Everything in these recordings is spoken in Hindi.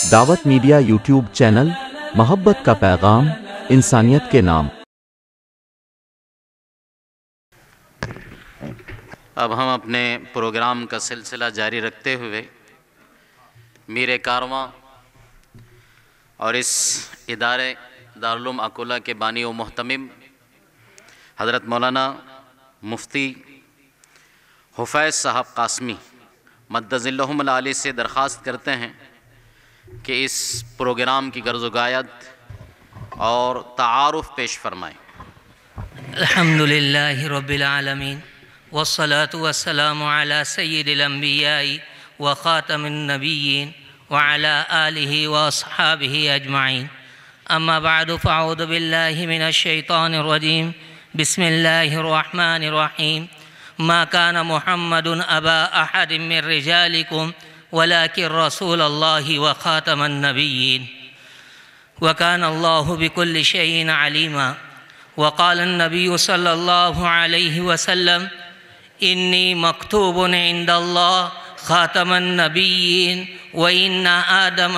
दावत मीडिया यूट्यूब चैनल, मोहब्बत का पैगाम, इंसानियत के नाम। अब हम अपने प्रोग्राम का सिलसिला जारी रखते हुए मीर कारवां और इस इदारे दारुल उलूम अकोला के बानी व मुहतमिम हज़रत मौलाना मुफ्ती हुफैज़ साहब कासमी मद्दज़िल्लहुल आली से दरख्वास्त करते हैं कि इस प्रोग्राम की गर्ज़ गायत और तारुफ़ पेश फरमाएँ। अल्हम्दुलिल्लाहि रब्बिल आलमीन वस्सलातु वस्सलामु अला सय्यिदिल अंबियाई व ख़ातमिन नबिय्यीन व अला आलिहि व अस्हाबिहि अजमाइन। अम्मा बअदु फ़अऊज़ु बिल्लाहि मिनश शैतानिर रजीम। बिस्मिल्लाहिर रहमानिर रहीम। मा कान मुहम्मदुन अबा अहदिम मिर रिजालिकुम वलाकिन रसूलल्लाहि व ख़ातमन नबिय्यीन व काना अल्लाहु बिकुल्लि शैइन अलीमा। वक़ाल नबी सल्लल्लाहु अलैहि वसल्लम इन्नी मक्तूबुन इंदल्लाह ख़ातमन नबिय्यीन व इन्ना आदम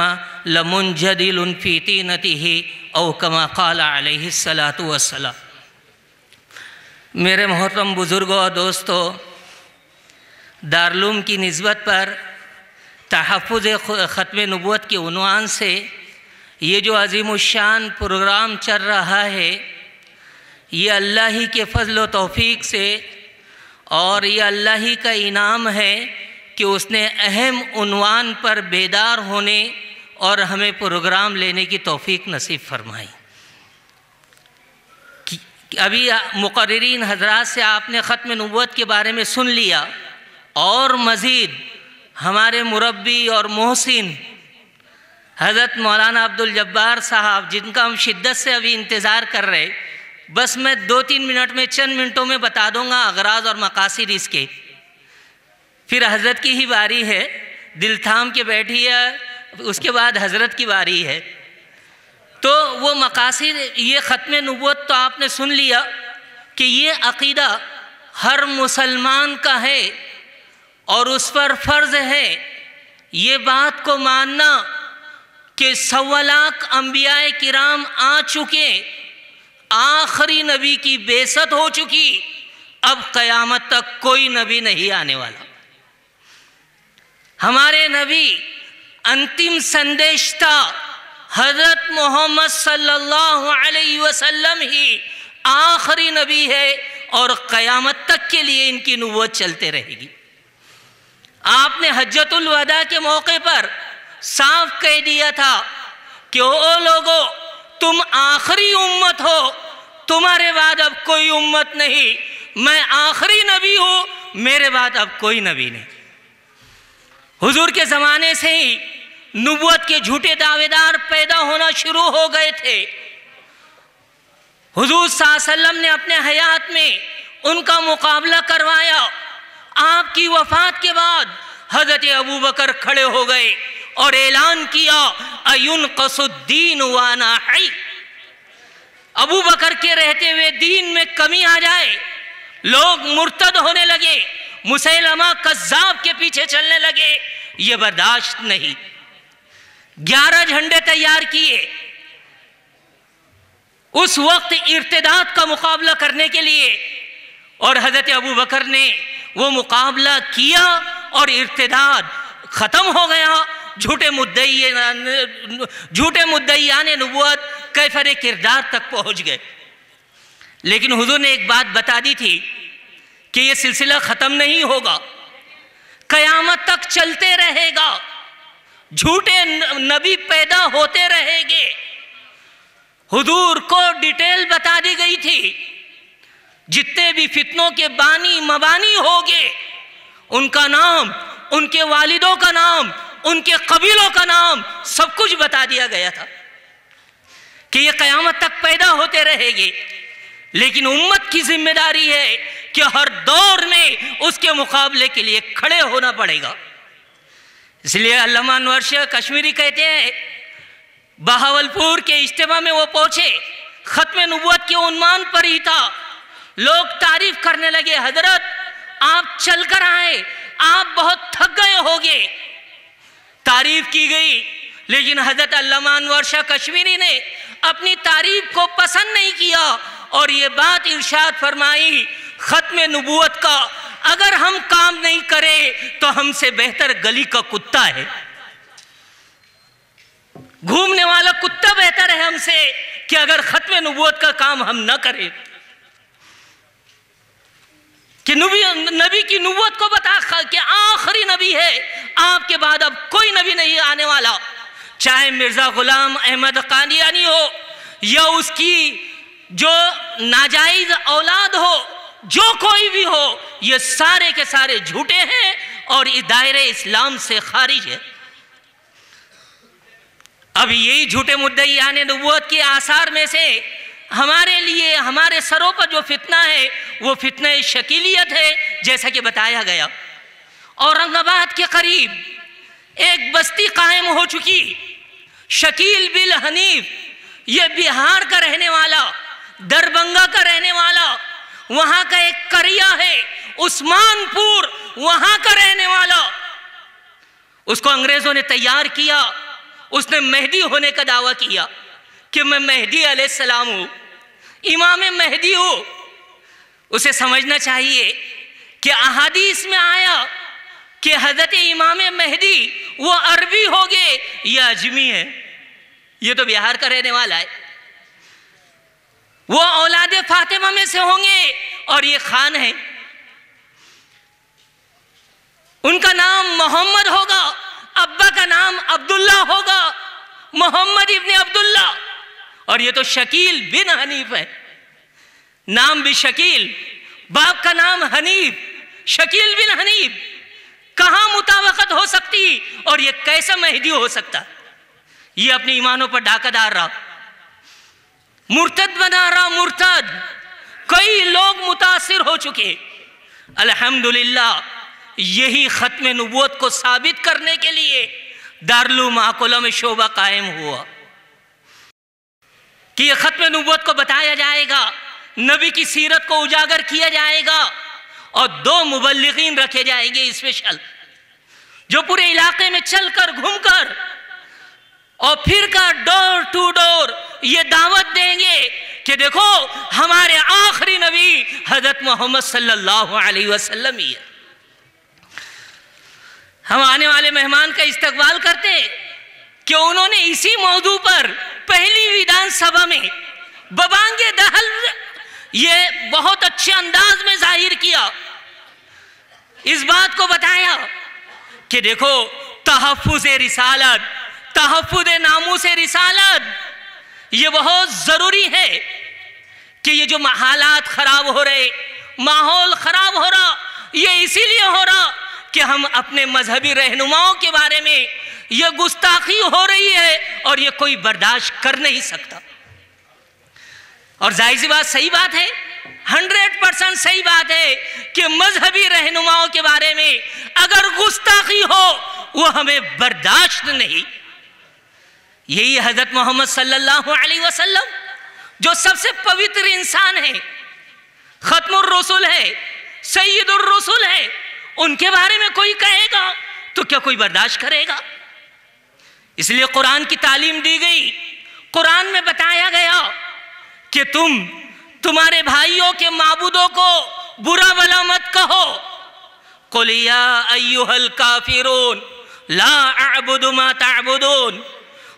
लमुंजदिलुन फ़ी तीनतिही औ कमा क़ाल अलैहि सलातु वस्सलाम। मेरे मोहतरम बुज़ुर्गों और दोस्तों, दारुल उलूम की निस्बत पर तहफ़्फ़ुज़ ख़त्म नबूवत के उन्वान से ये जो अज़ीमुश्शान प्रोग्राम चल रहा है, ये अल्लाह ही के फ़ज़ल व तौफ़ीक़ से और ये अल्लाह ही का इनाम है कि उसने अहम उन्वान पर बेदार होने और हमें प्रोग्राम लेने की तौफ़ीक़ नसीब फरमाई। अभी मुक़र्रिरीन हज़रात से आपने ख़त्म नबूवत के बारे में सुन लिया और मज़ीद हमारे मुरब्बी और मोहसिन हज़रत मौलाना अब्दुल जब्बार साहब, जिनका हम शिद्दत से अभी इंतज़ार कर रहे, बस मैं 2-3 मिनट में, चंद मिनटों में बता दूंगा अगराज़ और मकासिद इसके। फिर हज़रत की ही बारी है, दिल थाम के बैठी है, उसके बाद हज़रत की बारी है। तो वो मकासिद, ये ख़त्म नबूवत तो आपने सुन लिया कि ये अक़ीदा हर मुसलमान का है और उस पर फ़र्ज़ है ये बात को मानना कि 1.25 लाख अंबियाए किराम आ चुके, आखिरी नबी की बेसत हो चुकी, अब क़यामत तक कोई नबी नहीं आने वाला। हमारे नबी अंतिम संदेश था, हज़रत मोहम्मद सल्लल्लाहु अलैहि वसल्लम ही आखिरी नबी है और क़यामत तक के लिए इनकी नबूवत चलते रहेगी। आपने हज्जतुल वदा के मौके पर साफ कह दिया था कि ओ लोगों, तुम आखिरी उम्मत हो, तुम्हारे बाद अब कोई उम्मत नहीं, मैं आखिरी नबी हूँ, मेरे बाद अब कोई नबी नहीं। हुजूर के ज़माने से ही नबूवत के झूठे दावेदार पैदा होना शुरू हो गए थे। हुजूर सल्लल्लाहु अलैहि वसल्लम ने अपने हयात में उनका मुकाबला करवाया। आपकी वफ़ात के बाद हज़रत अबू बकर खड़े हो गए और ऐलान किया, अयुनक़सुद्दीन व अना हई। अबू बकर के रहते हुए दीन में कमी आ जाए, लोग मुर्तद होने लगे, मुसैलमा कज़्ज़ाब के पीछे चलने लगे, ये बर्दाश्त नहीं। 11 झंडे तैयार किए उस वक्त इर्तिदाद का मुकाबला करने के लिए, और हज़रत अबू बकर ने वो मुकाबला किया और इर्तिदाद ख़त्म हो गया। झूठे मुद्दईयान नबूवत कैफरे किरदार तक पहुँच गए। लेकिन हुजूर ने एक बात बता दी थी कि ये सिलसिला ख़त्म नहीं होगा, क़यामत तक चलते रहेगा, झूठे नबी पैदा होते रहेंगे। हुजूर को डिटेल बता दी गई थी, जितने भी फितनों के बानी मबानी होंगे, उनका नाम, उनके वालिदों का नाम, उनके कबीलों का नाम, सब कुछ बता दिया गया था कि ये क़यामत तक पैदा होते रहेंगे। लेकिन उम्मत की जिम्मेदारी है कि हर दौर में उसके मुकाबले के लिए खड़े होना पड़ेगा। इसलिए अल्लामा अनवर शाह कश्मीरी कहते हैं, बहावलपुर के इज्तिमा में वो पहुंचे, ख़त्म नबूवत के उन्वान पर ही था, लोग तारीफ करने लगे, हजरत आप चल कर आए, आप बहुत थक गए होगे। तारीफ की गई, लेकिन हज़रत अल्लामा अनवर शाह कश्मीरी ने अपनी तारीफ को पसंद नहीं किया और ये बात इरशाद फरमाई, ख़त्म नबूवत का अगर हम काम नहीं करें तो हमसे बेहतर गली का कुत्ता है, घूमने वाला कुत्ता बेहतर है हमसे कि अगर ख़त्म नबूवत का काम हम न करें। कि नबी की नबूवत को बता कि आखिरी नबी है, आपके बाद अब कोई नबी नहीं आने वाला, चाहे मिर्ज़ा गुलाम अहमद कादियानी हो या उसकी जो नाजायज़ औलाद हो, जो कोई भी हो, ये सारे के सारे झूठे हैं और इस दायरे इस्लाम से खारिज है। अब यही झूठे मुद्दईयान नबूवत के आसार में से हमारे लिए हमारे सरों पर जो फितना है वो फितना शकीलियत है। जैसा कि बताया गया, औरंगाबाद के करीब एक बस्ती कायम हो चुकी, शकील बिन हनीफ, ये बिहार का रहने वाला, दरभंगा का रहने वाला, वहां का एक करिया है उस्मानपुर, वहां का रहने वाला, उसको अंग्रेजों ने तैयार किया। उसने मेहदी होने का दावा किया कि मैं मेहदी अलैहिस्सलाम हूं, इमाम मेहदी हूं। उसे समझना चाहिए कि अहादीस में आया कि हजरत इमाम मेहदी वो अरबी हो गए, ये अजमी है, ये तो बिहार का रहने वाला है, वो औलाद फातिमा में से होंगे और ये खान है, उनका नाम मोहम्मद होगा, अब्बा का नाम अब्दुल्ला होगा, मोहम्मद इब्ने अब्दुल्ला, और ये तो शकील बिन हनीफ है, नाम भी शकील, बाप का नाम हनीफ, शकील बिन हनीफ, कहां मुतावकत हो सकती और ये कैसा मेहदी हो सकता? ये अपने ईमानों पर डाका डाल रहा, मुर्तद बना रहा, मुर्तद। कई लोग मुतासिर हो चुके। अल्हम्दुलिल्लाह यही खत्म नबूवत को साबित करने के लिए दारुल माकुला में शोबा कायम हुआ कि यह खत्म नबूवत को बताया जाएगा, नबी की सीरत को उजागर किया जाएगा और 2 मुबल्लिगीन रखे जाएंगे स्पेशल, जो पूरे इलाके में चलकर घूमकर और फिर कर डोर टू डोर ये दावत देंगे कि देखो हमारे आखिरी नबी हजरत मोहम्मद सल्लल्लाहु अलैहि वसल्लम ही है। हम आने वाले मेहमान का इस्तकबाल करते कि उन्होंने इसी मौजू पर पहली विधानसभा में बबांगे दहल ये बहुत अच्छे अंदाज में जाहिर किया, इस बात को बताया कि देखो तहफ़्फ़ुज़ रिसालत, तहफ़्फ़ुज़ नामूस रिसालत ये बहुत ज़रूरी है कि ये जो हालात ख़राब हो रहे, माहौल ख़राब हो रहा, ये इसीलिए हो रहा कि हम अपने मजहबी रहनुमाओं के बारे में ये गुस्ताखी हो रही है और ये कोई बर्दाश्त कर नहीं सकता। और जाहिर सी बात, सही बात है, 100% सही बात है कि मजहबी रहनुमाओं के बारे में अगर गुस्ताखी हो वो हमें बर्दाश्त नहीं। यही हजरत मोहम्मद सल्लल्लाहु अलैहि वसल्लम जो सबसे पवित्र इंसान है, खत्मुर रसूल है, सय्यदुर रसूल है, उनके बारे में कोई कहेगा तो क्या कोई बर्दाश्त करेगा? इसलिए कुरान की तालीम दी गई, कुरान में बताया गया कि तुम्हारे भाइयों के माबूदों को बुरा भला मत कहो। कुल या अय्युहल काफिरून ला अअबुदु मा तअबुदून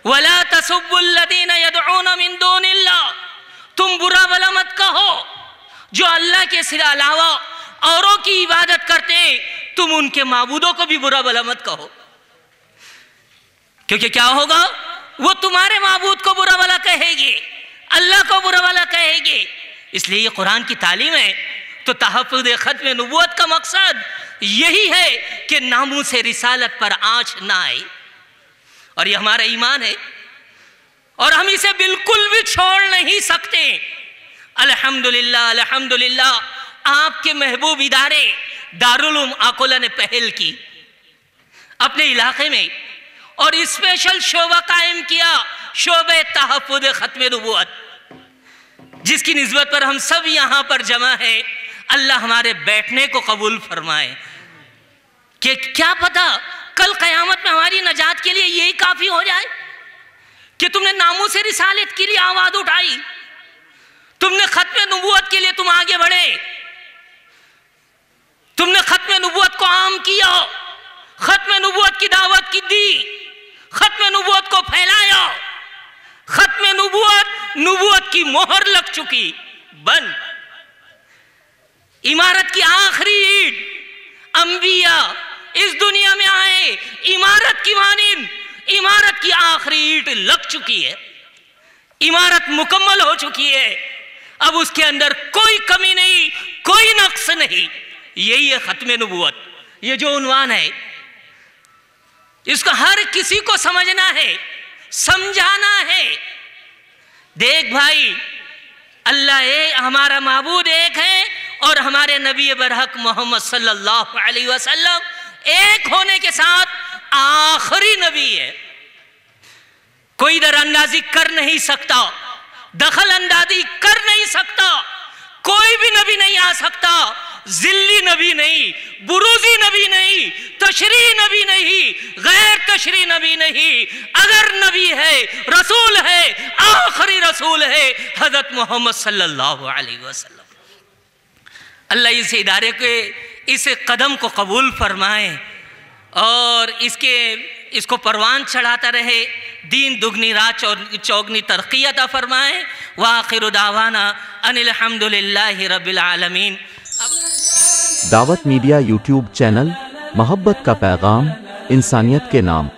वला तसुब्बुल लदीना यदऊना मिन दूनिल्लाह, तुम बुरा भला मत कहो जो अल्लाह के सिवा अलावा औरों की इबादत करते हैं, तुम उनके माबूदों को भी बुरा भला मत कहो, क्योंकि क्या होगा, वो तुम्हारे माबूद को बुरा भला कहेंगे, अल्लाह को बुरा भला कहेंगे। इसलिए ये कुरान की तालीम है। तो तहफ़्फ़ुज़ ख़त्म नबूवत का मकसद यही है कि नामूस रिसालत पर आँच ना आए, और ये हमारा ईमान है और हम इसे बिल्कुल भी छोड़ नहीं सकते। अल्हम्दुलिल्लाह, अल्हम्दुलिल्लाह आपके महबूब इदारे दारुल माकुला ने पहल की अपने इलाके में और स्पेशल शोबा कायम किया, शोबे तहफ़्फ़ुज़ ख़त्म नबूवत, जिसकी निस्बत पर हम सब यहाँ पर जमा है। अल्लाह हमारे बैठने को कबूल फरमाए कि क्या पता कल क़यामत में हमारी नजात के लिए यही काफ़ी हो जाए। तुमने नामूस रिसालत के लिए आवाज उठाई, तुमने खत्म नबूवत के लिए तुम आगे बढ़े, तुमने खत्म नबूवत को आम किया, खत्म नबूवत की दावत की दी, खत्म नबूवत को फैलाया, खत्म नबूवत की मोहर लग चुकी, बंद। इमारत की आखिरी ईंट अंबिया इस दुनिया में आए, इमारत की मानिंद इमारत की आखिरी ईंट लग चुकी है, इमारत मुकम्मल हो चुकी है। अब उसके अंदर कोई कमी नहीं, कोई नक्स नहीं। यही है खत्म नबूवत। ये जो उन्वान है, इसको हर किसी को समझना है, समझाना है। देख भाई, अल्लाह एक, हमारा माबूद एक है और हमारे नबी बरहक मोहम्मद सल्लल्लाहु अलैहि वसल्लम एक होने के साथ आखिरी नबी है। कोई दरअंदाजी कर नहीं सकता, दखल अंदाजी कर नहीं सकता, कोई भी नबी नहीं आ सकता। जिल्ली नबी नहीं, बुरूजी नबी नहीं, तशरी नबी नहीं, गैर तशरी नबी नहीं। अगर नबी है, रसूल है, आखिरी रसूल है हजरत मोहम्मद सल्लल्लाहु अलैहि वसल्लम। अल्लाह इस इदारे के इस कदम को कबूल फरमाए और इसको परवान चढ़ाता रहे, दीन दुगनी रात चौगनी तरक्की अता फरमाए। व आखिरु दावाना अनिल हम्दुलिल्लाहि रब्बिल आलमीन। दावत मीडिया यूट्यूब चैनल, मोहब्बत का पैगाम, इंसानियत के नाम।